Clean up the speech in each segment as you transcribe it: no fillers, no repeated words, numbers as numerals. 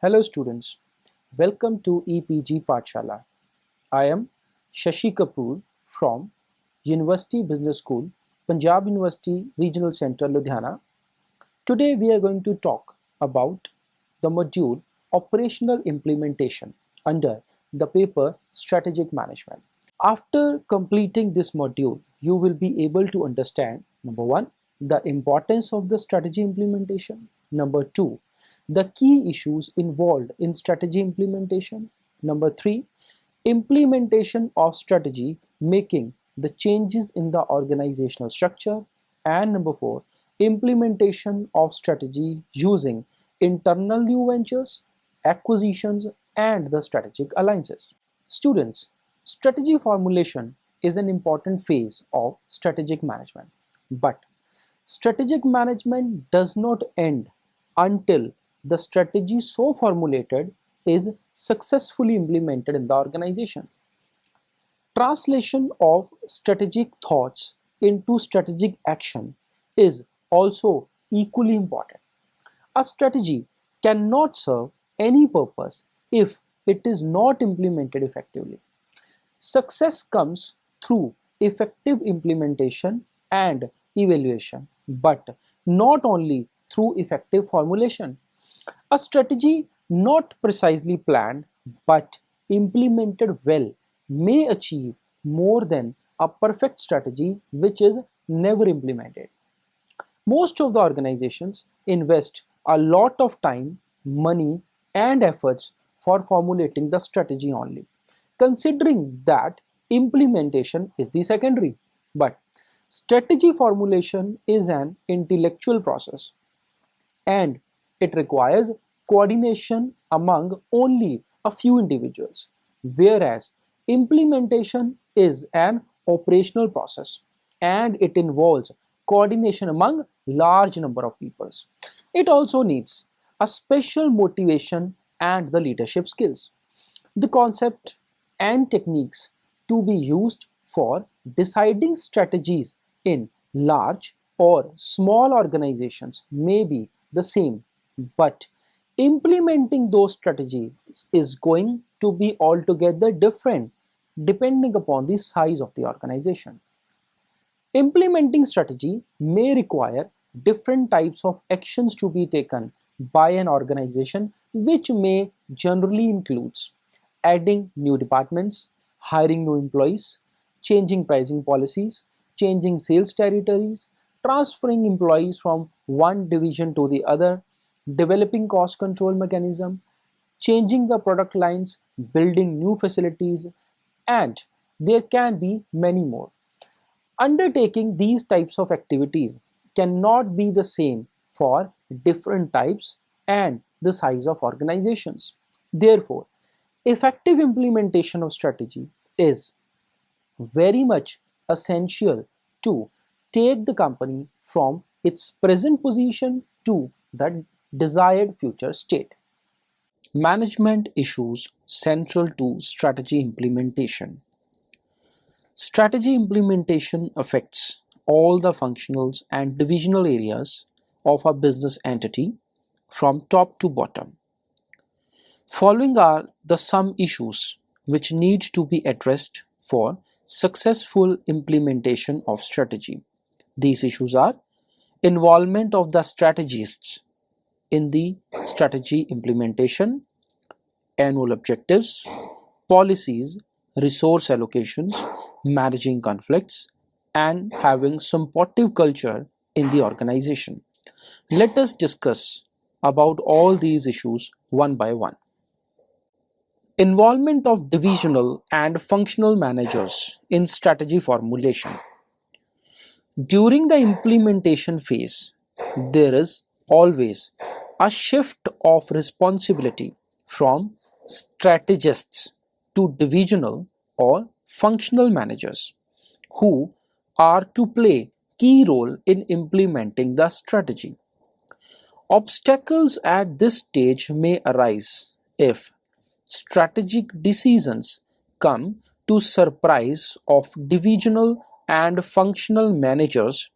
Hello students, welcome to EPG Pathshala. I am Shashi Kapoor from University Business School, Punjab University Regional Centre, Ludhiana. Today we are going to talk about the module Operational Implementation under the paper Strategic Management. After completing this module, you will be able to understand number one, the importance of the strategy implementation. Number two, the key issues involved in strategy implementation. Number three, implementation of strategy making the changes in the organizational structure. And number four, implementation of strategy using internal new ventures, acquisitions, and the strategic alliances. Students, strategy formulation is an important phase of strategic management, but strategic management does not end until the strategy so formulated is successfully implemented in the organization. Translation of strategic thoughts into strategic action is also equally important. A strategy cannot serve any purpose if it is not implemented effectively. Success comes through effective implementation and evaluation, but not only through effective formulation. A strategy not precisely planned but implemented well may achieve more than a perfect strategy which is never implemented. Most of the organizations invest a lot of time, money, and efforts for formulating the strategy only, considering that implementation is the secondary. But strategy formulation is an intellectual process and it requires coordination among only a few individuals, whereas implementation is an operational process and it involves coordination among large number of peoples. It also needs a special motivation and the leadership skills. The concept and techniques to be used for deciding strategies in large or small organizations may be the same, but implementing those strategies is going to be altogether different depending upon the size of the organization. Implementing strategy may require different types of actions to be taken by an organization, which may generally includes adding new departments, hiring new employees, changing pricing policies, changing sales territories, transferring employees from one division to the other, developing cost control mechanism, changing the product lines, building new facilities, and there can be many more. Undertaking these types of activities cannot be the same for different types and the size of organizations. Therefore, effective implementation of strategy is very much essential to take the company from its present position to the desired future state. Management issues central to strategy implementation. Strategy implementation affects all the functionals and divisional areas of a business entity from top to bottom. Following are the some issues which need to be addressed for successful implementation of strategy. These issues are involvement of the strategists in the strategy implementation, annual objectives, policies, resource allocations, managing conflicts, and having supportive culture in the organization. Let us discuss about all these issues one by one. Involvement of divisional and functional managers in strategy formulation. During the implementation phase, there is always a shift of responsibility from strategists to divisional or functional managers who are to play key role in implementing the strategy. Obstacles at this stage may arise if strategic decisions come to surprise of divisional and functional managers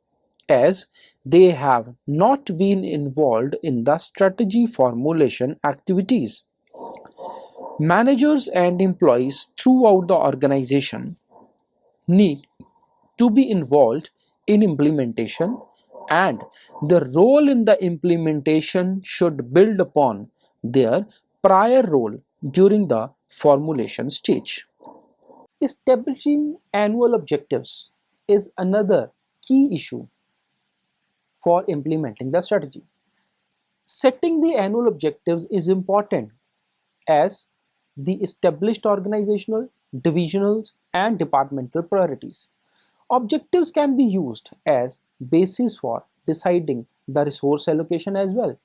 as they have not been involved in the strategy formulation activities. Managers and employees throughout the organization need to be involved in implementation, and the role in the implementation should build upon their prior role during the formulation stage. Establishing annual objectives is another key issue for implementing the strategy. Setting the annual objectives is important as the established organizational, divisional, and departmental priorities. Objectives can be used as basis for deciding the resource allocation as well.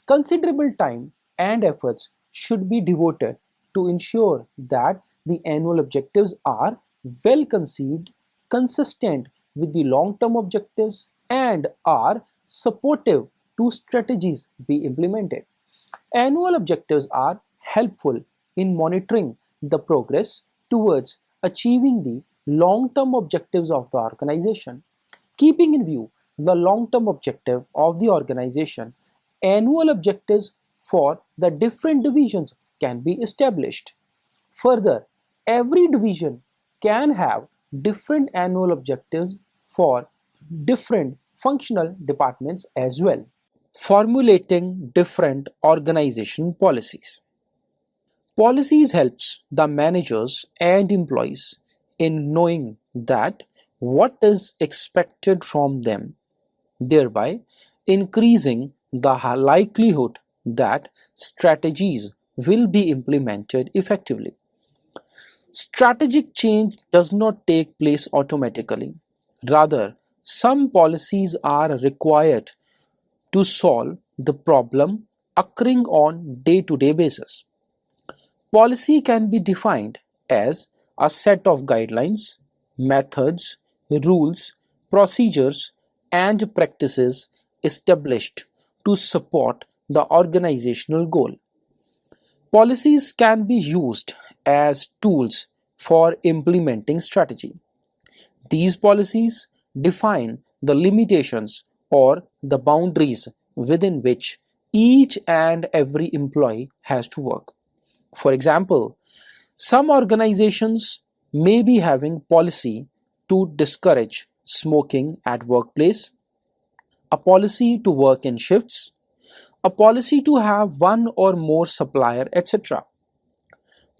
Considerable time and efforts should be devoted to ensure that the annual objectives are well conceived, consistent with the long-term objectives, and are supportive to strategies be implemented. Annual objectives are helpful in monitoring the progress towards achieving the long-term objectives of the organization. Keeping in view the long-term objective of the organization, annual objectives for the different divisions can be established. Further, every division can have different annual objectives for different functional departments as well. Formulating different organization policies. Policies helps the managers and employees in knowing that what is expected from them, thereby increasing the likelihood that strategies will be implemented effectively. Strategic change does not take place automatically. Rather, some policies are required to solve the problem occurring on day-to-day basis. Policy can be defined as a set of guidelines, methods, rules, procedures, and practices established to support the organizational goal. Policies can be used as tools for implementing strategy. These policies define the limitations or the boundaries within which each and every employee has to work. For example, some organizations may be having policy to discourage smoking at workplace, a policy to work in shifts, a policy to have one or more supplier, etc.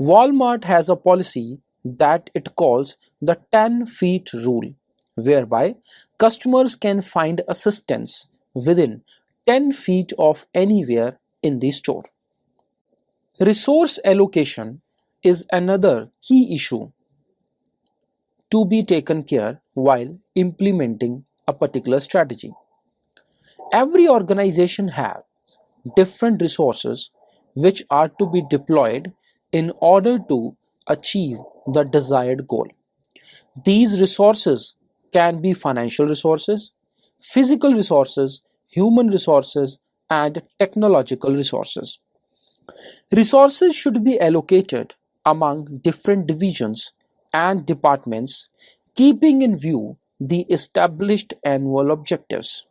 Walmart has a policy that it calls the 10 feet rule, whereby customers can find assistance within 10 feet of anywhere in the store. Resource allocation is another key issue to be taken care while implementing a particular strategy. Every organization has different resources which are to be deployed in order to achieve the desired goal. These resources can be financial resources, physical resources, human resources, and technological resources. Resources should be allocated among different divisions and departments, keeping in view the established annual objectives.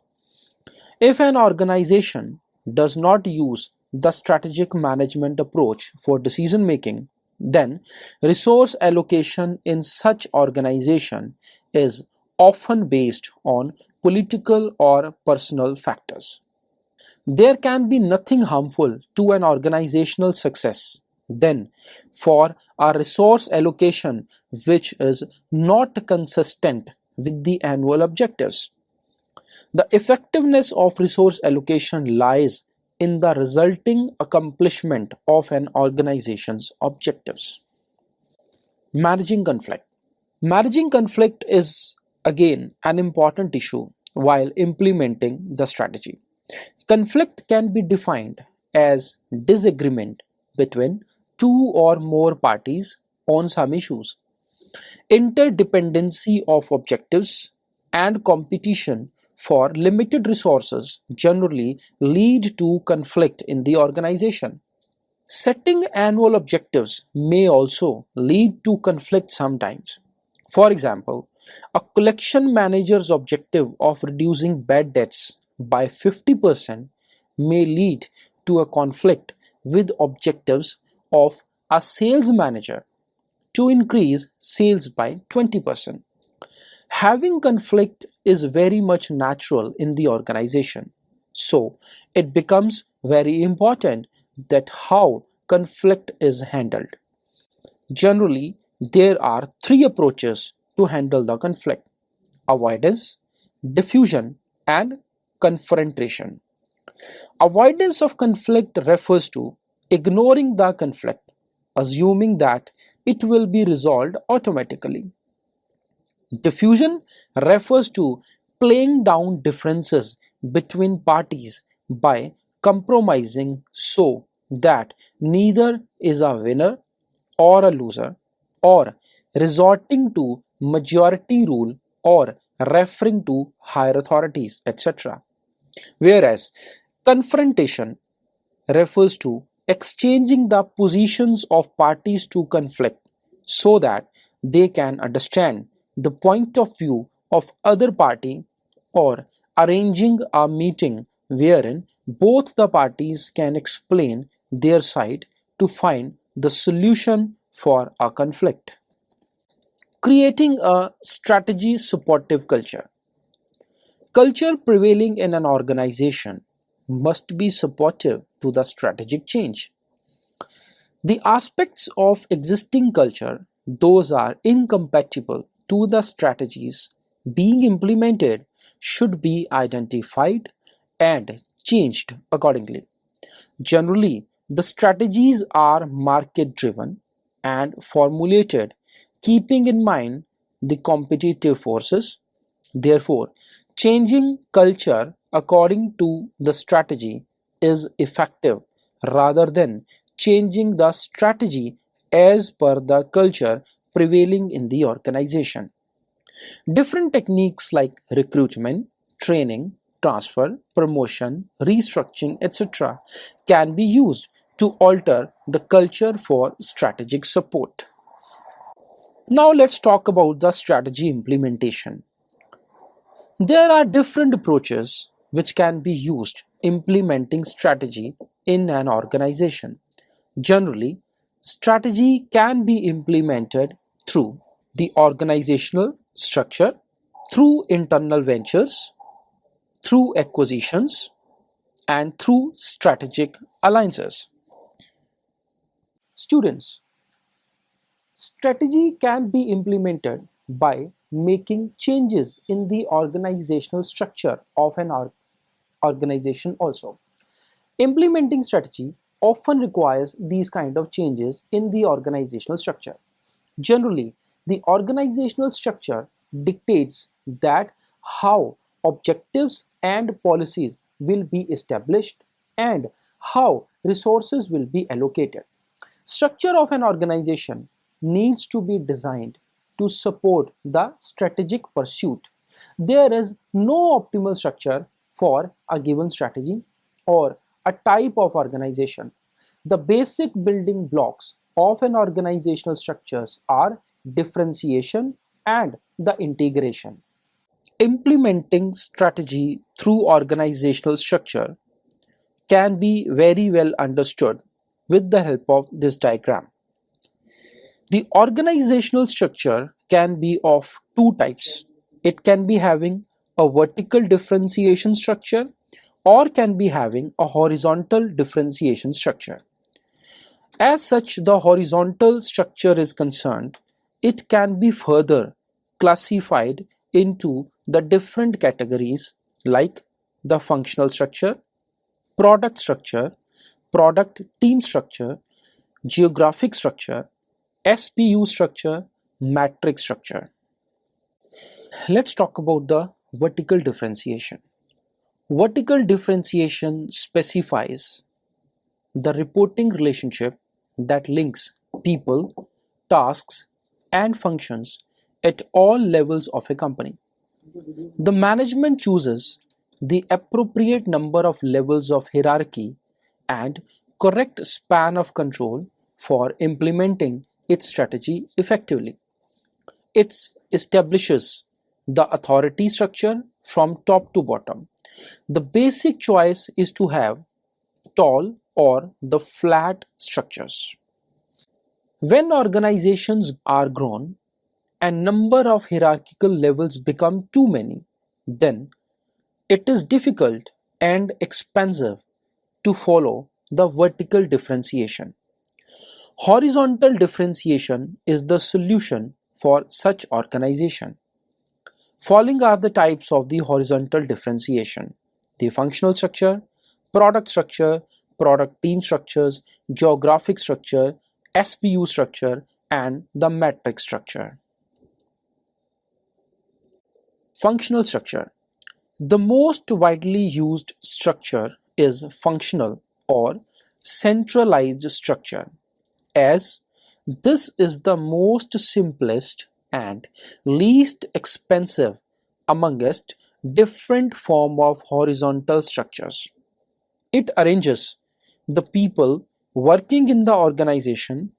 If an organization does not use the strategic management approach for decision making, then resource allocation in such organization is often based on political or personal factors. There can be nothing harmful to an organizational success than for a resource allocation which is not consistent with the annual objectives. The effectiveness of resource allocation lies in the resulting accomplishment of an organization's objectives. Managing conflict. Managing conflict is again an important issue while implementing the strategy. Conflict can be defined as disagreement between two or more parties on some issues. Interdependency of objectives and competition for limited resources generally lead to conflict in the organization. Setting annual objectives may also lead to conflict sometimes. For example, A collection manager's objective of reducing bad debts by 50% may lead to a conflict with objectives of a sales manager to increase sales by 20%. Having conflict is very much natural in the organization. So, it becomes very important that how conflict is handled. Generally, there are three approaches to handle the conflict: avoidance, diffusion, and confrontation. Avoidance of conflict refers to ignoring the conflict, assuming that it will be resolved automatically. Diffusion refers to playing down differences between parties by compromising so that neither is a winner or a loser, or resorting to majority rule or referring to higher authorities, etc. Whereas confrontation refers to exchanging the positions of parties to conflict so that they can understand the point of view of other party, or arranging a meeting wherein both the parties can explain their side to find the solution for a conflict. Creating a strategy supportive culture. Culture prevailing in an organization must be supportive to the strategic change. The aspects of existing culture, those are incompatible to the strategies being implemented, should be identified and changed accordingly. Generally, the strategies are market driven and formulated keeping in mind the competitive forces. Therefore, changing culture according to the strategy is effective rather than changing the strategy as per the culture prevailing in the organization. Different techniques like recruitment, training, transfer, promotion, restructuring, etc., can be used to alter the culture for strategic support. Now, let's talk about the strategy implementation. There are different approaches which can be used implementing strategy in an organization. Generally, strategy can be implemented through the organizational structure, through internal ventures, through acquisitions, and through strategic alliances. Students, strategy can be implemented by making changes in the organizational structure of an organization also. Implementing strategy often requires these kind of changes in the organizational structure. Generally, the organizational structure dictates that how objectives and policies will be established and how resources will be allocated. Structure of an organization needs to be designed to support the strategic pursuit. There is no optimal structure for a given strategy or a type of organization. The basic building blocks of an organizational structures are differentiation and the integration. Implementing strategy through organizational structure can be very well understood with the help of this diagram. The organizational structure can be of two types. It can be having a vertical differentiation structure or can be having a horizontal differentiation structure. As such, the horizontal structure is concerned, it can be further classified into the different categories like the functional structure, product team structure, geographic structure, SPU structure, matrix structure. Let's talk about the vertical differentiation. Vertical differentiation specifies the reporting relationship that links people, tasks, and functions at all levels of a company. The management chooses the appropriate number of levels of hierarchy and correct span of control for implementing its strategy effectively. It establishes the authority structure from top to bottom. The basic choice is to have tall or the flat structures. When organizations are grown and number of hierarchical levels become too many, then it is difficult and expensive to follow the vertical differentiation. Horizontal differentiation is the solution for such organization. Following are the types of the horizontal differentiation: the functional structure, product team structures, geographic structure, SBU structure, and the matrix structure. Functional structure. The most widely used structure is functional or centralized structure, as this is the most simplest and least expensive amongst different form of horizontal structures. It arranges the people working in the organization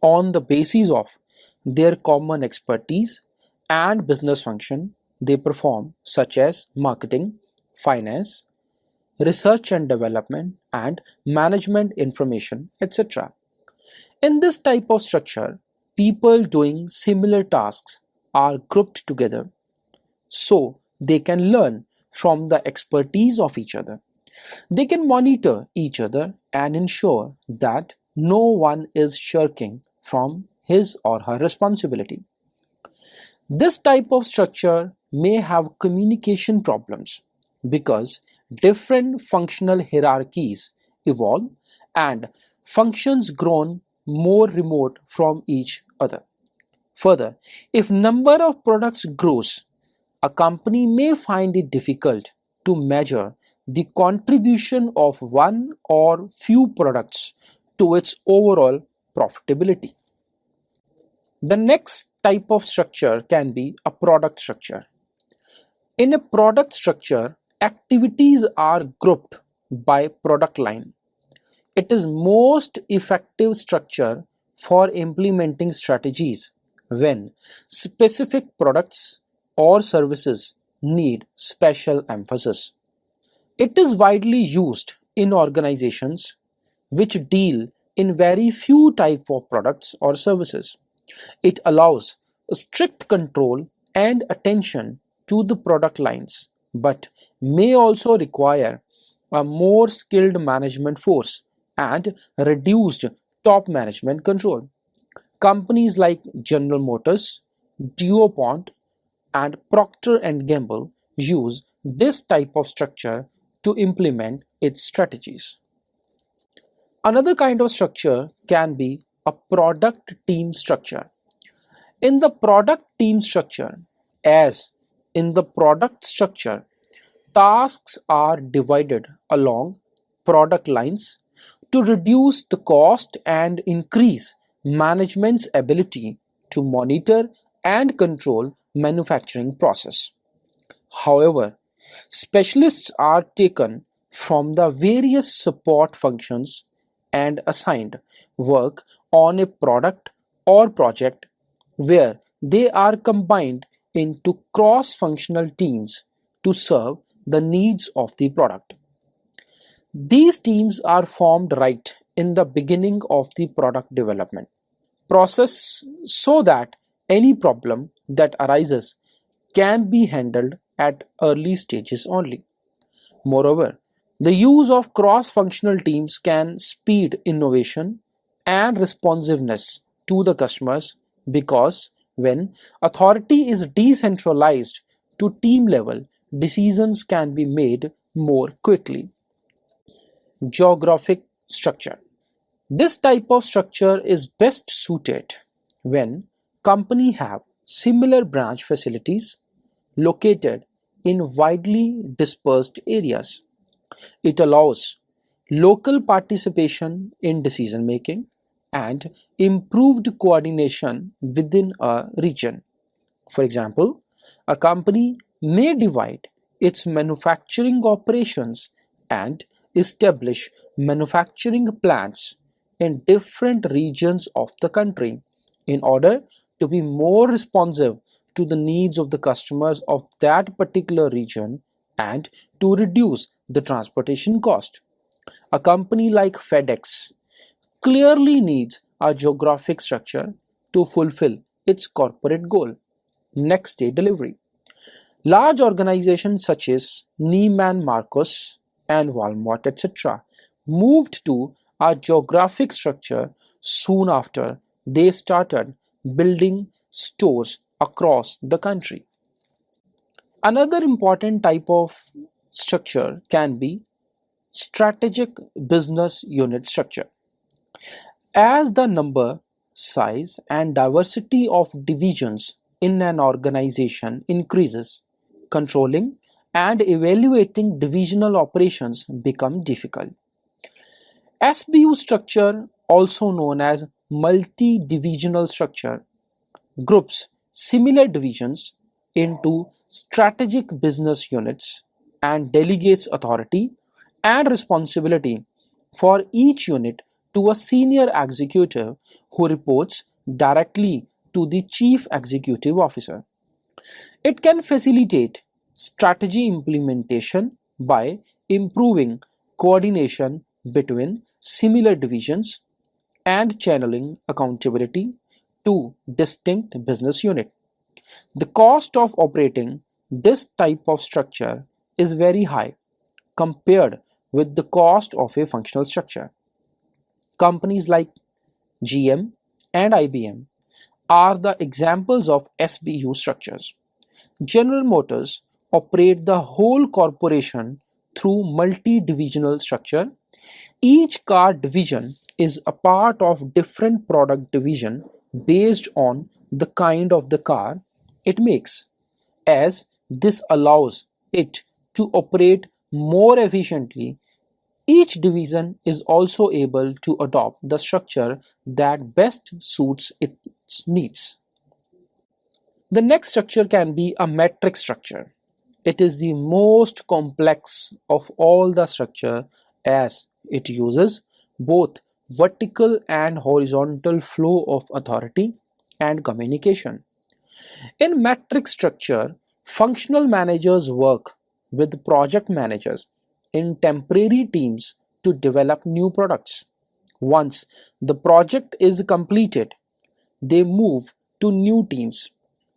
on the basis of their common expertise and business function they perform, such as marketing, finance, research and development, and management information, etc. In this type of structure, people doing similar tasks are grouped together so they can learn from the expertise of each other. They can monitor each other and ensure that no one is shirking from his or her responsibility. This type of structure may have communication problems because different functional hierarchies evolve and functions grown more remote from each other. Further, if number of products grows, a company may find it difficult to measure the contribution of one or few products to its overall profitability. The next type of structure can be a product structure. In a product structure, activities are grouped by product line. It is most effective structure for implementing strategies when specific products or services need special emphasis. It is widely used in organizations which deal in very few type of products or services. It allows strict control and attention to the product lines, but may also require a more skilled management force and reduced top management control. Companies like General Motors, DuPont, and Procter and Gamble use this type of structure to implement its strategies. Another kind of structure can be a product team structure. In the product team structure, as in the product structure, tasks are divided along product lines to reduce the cost and increase management's ability to monitor and control manufacturing process. However, specialists are taken from the various support functions and assigned work on a product or project where they are combined into cross-functional teams to serve the needs of the product. These teams are formed right in the beginning of the product development process so that any problem that arises can be handled at early stages only. Moreover, the use of cross-functional teams can speed innovation and responsiveness to the customers because when authority is decentralized to team level, decisions can be made more quickly. Geographic structure. This type of structure is best suited when companies have similar branch facilities located in widely dispersed areas. It allows local participation in decision making and improved coordination within a region. For example, a company may divide its manufacturing operations and establish manufacturing plants in different regions of the country in order to be more responsive to the needs of the customers of that particular region and to reduce the transportation cost. A company like FedEx clearly needs a geographic structure to fulfill its corporate goal, next day delivery. Large organizations such as Neiman Marcus and Walmart, etc., moved to a geographic structure soon after they started building stores across the country. Another important type of structure can be strategic business unit structure. As the number, size, and diversity of divisions in an organization increases, controlling and evaluating divisional operations become difficult. SBU structure, also known as multi-divisional structure, groups similar divisions into strategic business units and delegates authority and responsibility for each unit to a senior executive who reports directly to the chief executive officer. It can facilitate strategy implementation by improving coordination between similar divisions and channeling accountability to distinct business units. The cost of operating this type of structure is very high compared with the cost of a functional structure. Companies like GM and IBM are the examples of SBU structures. General Motors operate the whole corporation through multi-divisional structure. Each car division is a part of different product division based on the kind of the car it makes, as this allows it to operate more efficiently. Each division is also able to adopt the structure that best suits its needs. The next structure can be a metric structure. It is the most complex of all the structure as it uses both vertical and horizontal flow of authority and communication. In metric structure, functional managers work with project managers in temporary teams to develop new products. Once the project is completed, they move to new teams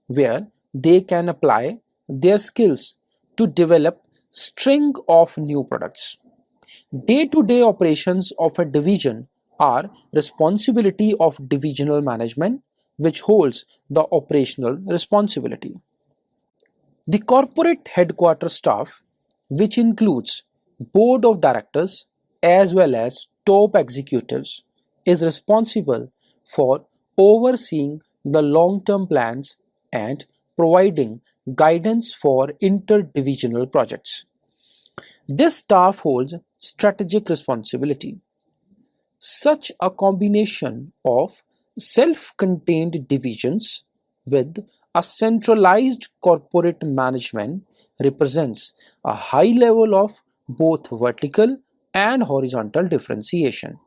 where they can apply their skills to develop string of new products. Day-to-day operations of a division are responsibility of divisional management, which holds the operational responsibility. The corporate headquarters staff, which includes board of directors as well as top executives, is responsible for overseeing the long-term plans and providing guidance for interdivisional projects. This staff holds strategic responsibility. Such a combination of self-contained divisions with a centralized corporate management represents a high level of both vertical and horizontal differentiation.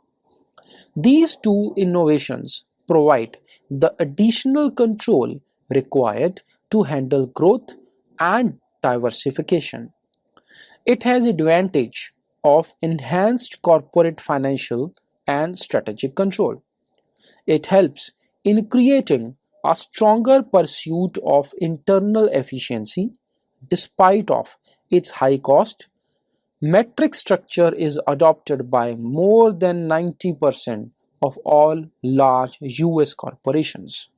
These two innovations provide the additional control required to handle growth and diversification. It has advantage of enhanced corporate financial and strategic control. It helps in creating a stronger pursuit of internal efficiency despite of its high cost. Metric structure is adopted by more than 90% of all large US corporations.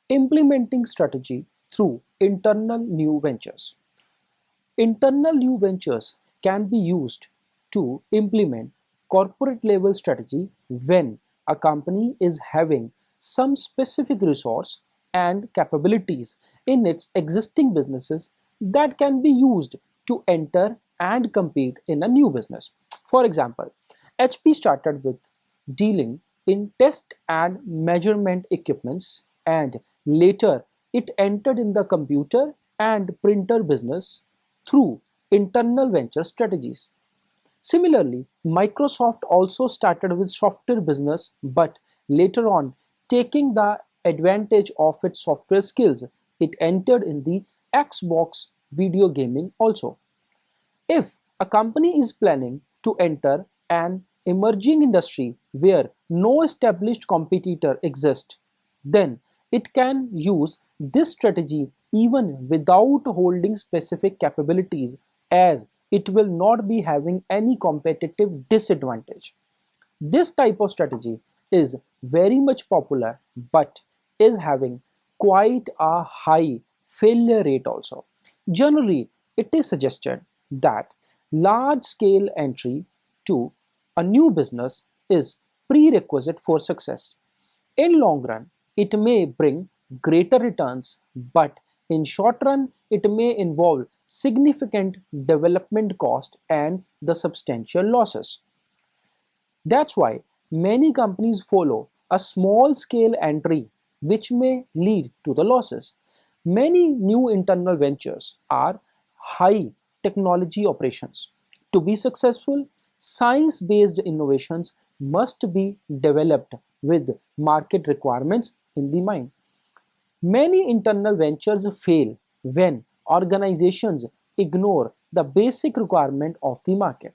Implementing strategy through internal new ventures. Internal new ventures can be used to implement corporate level strategy when a company is having some specific resource and capabilities in its existing businesses that can be used to enter and compete in a new business. For example, HP started with dealing in test and measurement equipments, and later it entered in the computer and printer business through internal venture strategies. Similarly, Microsoft also started with software business but later on taking the advantage of its software skills. It entered in the Xbox video gaming also. If a company is planning to enter an emerging industry where no established competitor exists, then it can use this strategy even without holding specific capabilities, as it will not be having any competitive disadvantage. This type of strategy is very much popular but is having quite a high failure rate also. Generally, it is suggested that large scale entry to a new business is prerequisite for success. In long run, it may bring greater returns, but in short run, it may involve significant development cost and the substantial losses. That's why many companies follow a small scale entry which may lead to the losses. Many new internal ventures are high technology operations. To be successful, science based innovations must be developed with market requirements in the mind. Many internal ventures fail when organizations ignore the basic requirement of the market.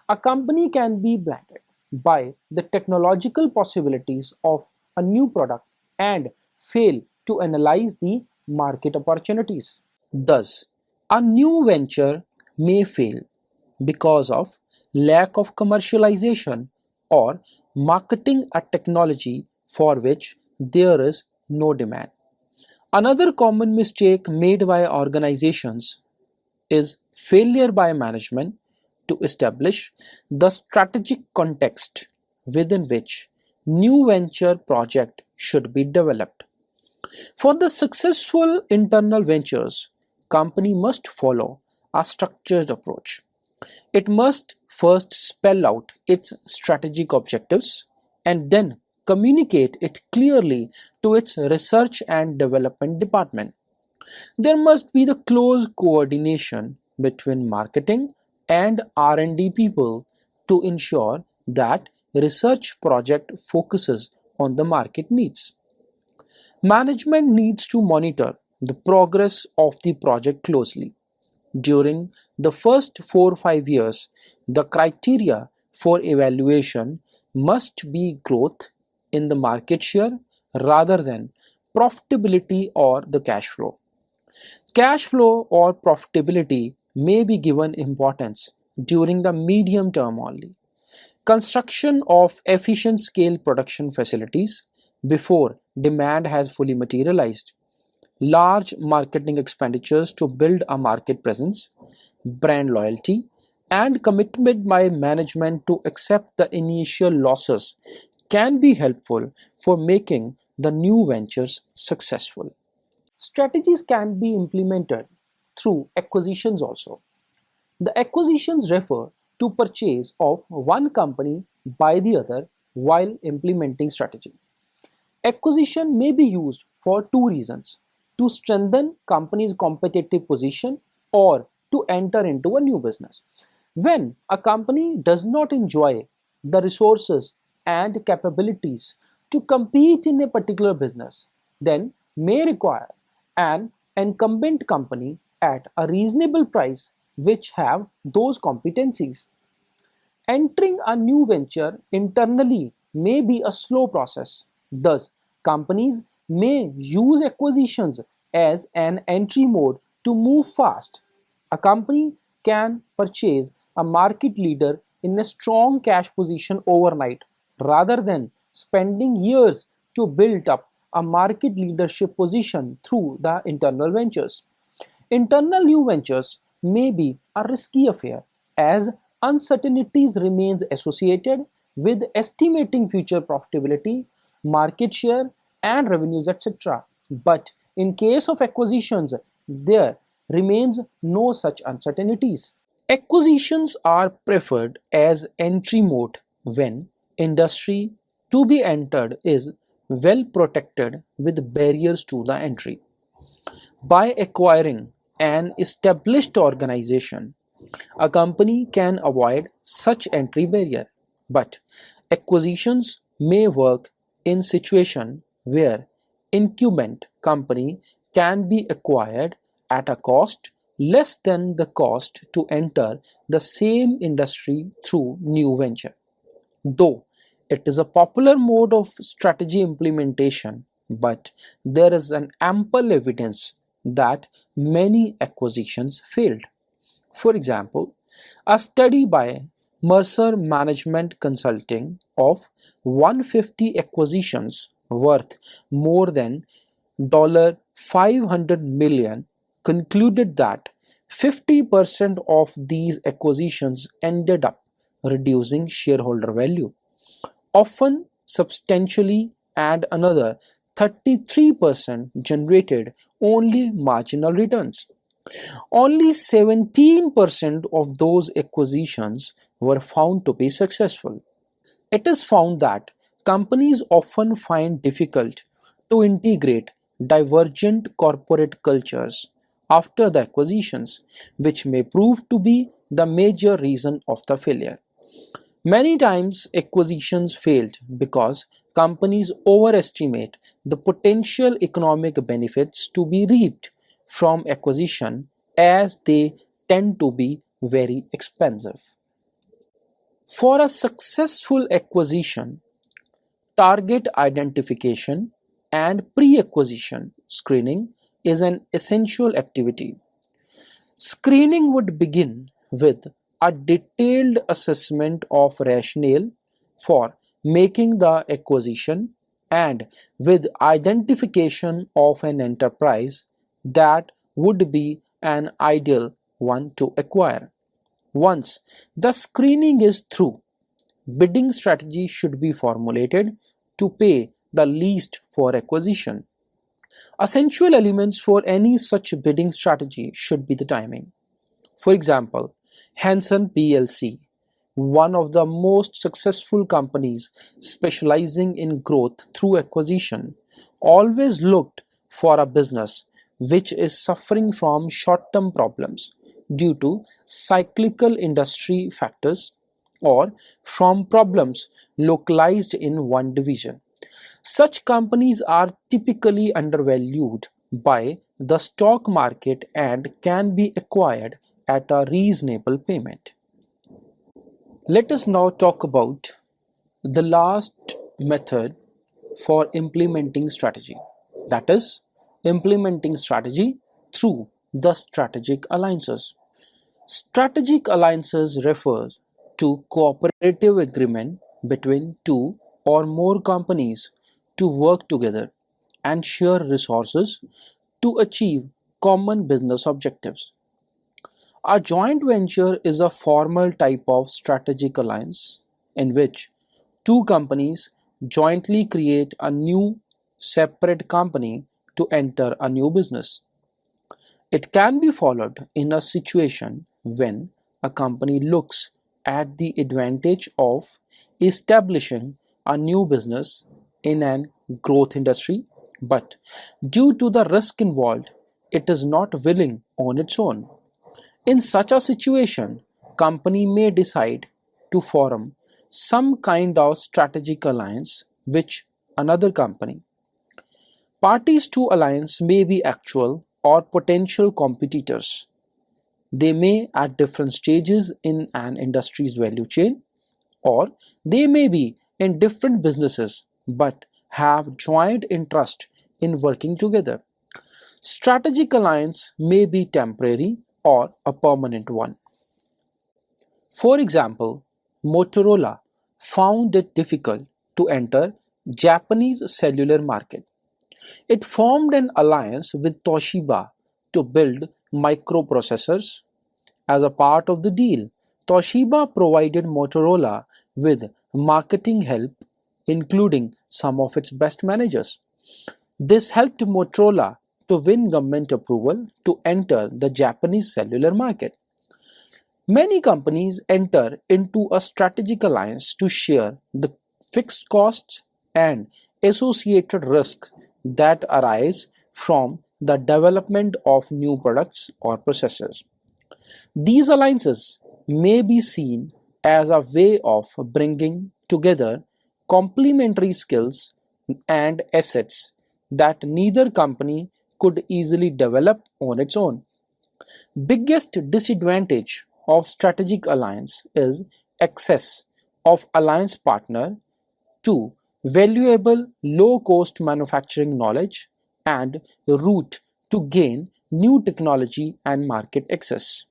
A company can be blinded by the technological possibilities of a new product and fail to analyze the market opportunities. Thus, a new venture may fail because of lack of commercialization or marketing a technology for which there is no demand. Another common mistake made by organizations is failure by management to establish the strategic context within which new venture project should be developed. For the successful internal ventures, company must follow a structured approach. It must first spell out its strategic objectives and then communicate it clearly to its research and development department. There must be the close coordination between marketing and R&D people to ensure that research project focuses on the market needs. Management needs to monitor the progress of the project closely. During the first 4 or 5 years, the criteria for evaluation must be growth in the market share rather than profitability or the cash flow. Cash flow or profitability may be given importance during the medium term only. Construction of efficient scale production facilities before demand has fully materialized. Large marketing expenditures to build a market presence, brand loyalty, and commitment by management to accept the initial losses can be helpful for making the new ventures successful. Strategies can be implemented through acquisitions also. The acquisitions refer to purchase of one company by the other while implementing strategy. Acquisition may be used for two reasons: to strengthen company's competitive position or to enter into a new business. When a company does not enjoy the resources and capabilities to compete in a particular business, then may require an incumbent company at a reasonable price which have those competencies. Entering a new venture internally may be a slow process. Thus, companies may use acquisitions as an entry mode to move fast. A company can purchase a market leader in a strong cash position overnight rather than spending years to build up a market leadership position through the internal ventures. Internal new ventures may be a risky affair as uncertainties remains associated with estimating future profitability, market share and revenues etc. But in case of acquisitions, there remains no such uncertainties. Acquisitions are preferred as entry mode when industry to be entered is well protected with barriers to the entry. By acquiring an established organization, a company can avoid such entry barrier, but acquisitions may work in situation where incumbent company can be acquired at a cost less than the cost to enter the same industry through new venture. Though it is a popular mode of strategy implementation, but there is an ample evidence that many acquisitions failed. For example, a study by Mercer Management Consulting of 150 acquisitions worth more than $500 million concluded that 50% of these acquisitions ended up reducing shareholder value, often substantially, and another 33% generated only marginal returns. Only 17% of those acquisitions were found to be successful. It is found that companies often find difficult to integrate divergent corporate cultures after the acquisitions, which may prove to be the major reason of the failure. Many times acquisitions failed because companies overestimate the potential economic benefits to be reaped from acquisition, as they tend to be very expensive. For a successful acquisition, target identification and pre-acquisition screening is an essential activity. Screening would begin with a detailed assessment of rationale for making the acquisition and with identification of an enterprise that would be an ideal one to acquire. Once the screening is through, bidding strategy should be formulated to pay the least for acquisition. Essential elements for any such bidding strategy should be the timing. For example, Hanson PLC, one of the most successful companies specializing in growth through acquisition, always looked for a business which is suffering from short-term problems due to cyclical industry factors or from problems localized in one division. Such companies are typically undervalued by the stock market and can be acquired at a reasonable payment. Let us now talk about the last method for implementing strategy, that is, implementing strategy through the strategic alliances. Strategic alliances refer to cooperative agreement between two or more companies to work together and share resources to achieve common business objectives. A joint venture is a formal type of strategic alliance in which two companies jointly create a new separate company to enter a new business. It can be followed in a situation when a company looks at the advantage of establishing a new business in an growth industry, but due to the risk involved, it is not willing on its own. In such a situation, company may decide to form some kind of strategic alliance with another company. Parties to alliance may be actual or potential competitors. They may at different stages in an industry's value chain, or they may be in different businesses but have joint interest in working together. Strategic alliance may be temporary or a permanent one. For example, Motorola found it difficult to enter Japanese cellular market. It formed an alliance with Toshiba to build microprocessors. As a part of the deal, Toshiba provided Motorola with marketing help, including some of its best managers. This helped Motorola to win government approval to enter the Japanese cellular market. Many companies enter into a strategic alliance to share the fixed costs and associated risks that arise from the development of new products or processes. These alliances may be seen as a way of bringing together complementary skills and assets that neither company could easily develop on its own. Biggest disadvantage of strategic alliance is access of alliance partner to valuable low-cost manufacturing knowledge and route to gain new technology and market access.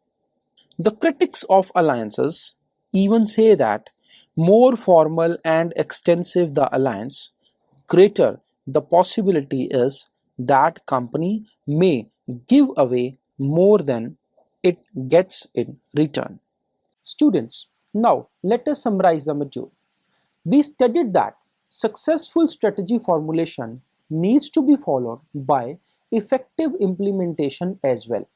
The critics of alliances even say that more formal and extensive the alliance, greater the possibility is that company may give away more than it gets in return. Students, now let us summarize the module. We studied that successful strategy formulation needs to be followed by effective implementation as well.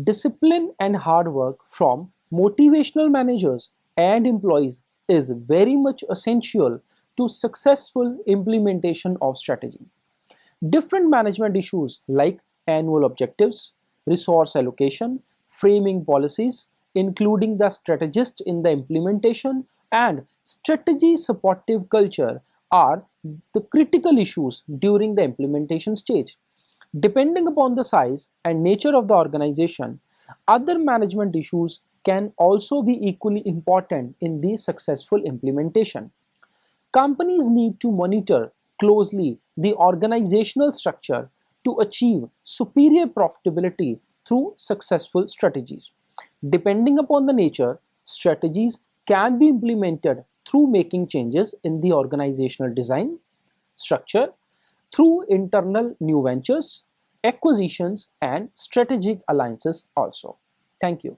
Discipline and hard work from motivational managers and employees is very much essential to successful implementation of strategy. Different management issues like annual objectives, resource allocation, framing policies, including the strategist in the implementation, and strategy supportive culture are the critical issues during the implementation stage. Depending upon the size and nature of the organization, other management issues can also be equally important in the successful implementation. Companies need to monitor closely the organizational structure to achieve superior profitability through successful strategies. Depending upon the nature, strategies can be implemented through making changes in the organizational design, structure, through internal new ventures, acquisitions, and strategic alliances also. Thank you.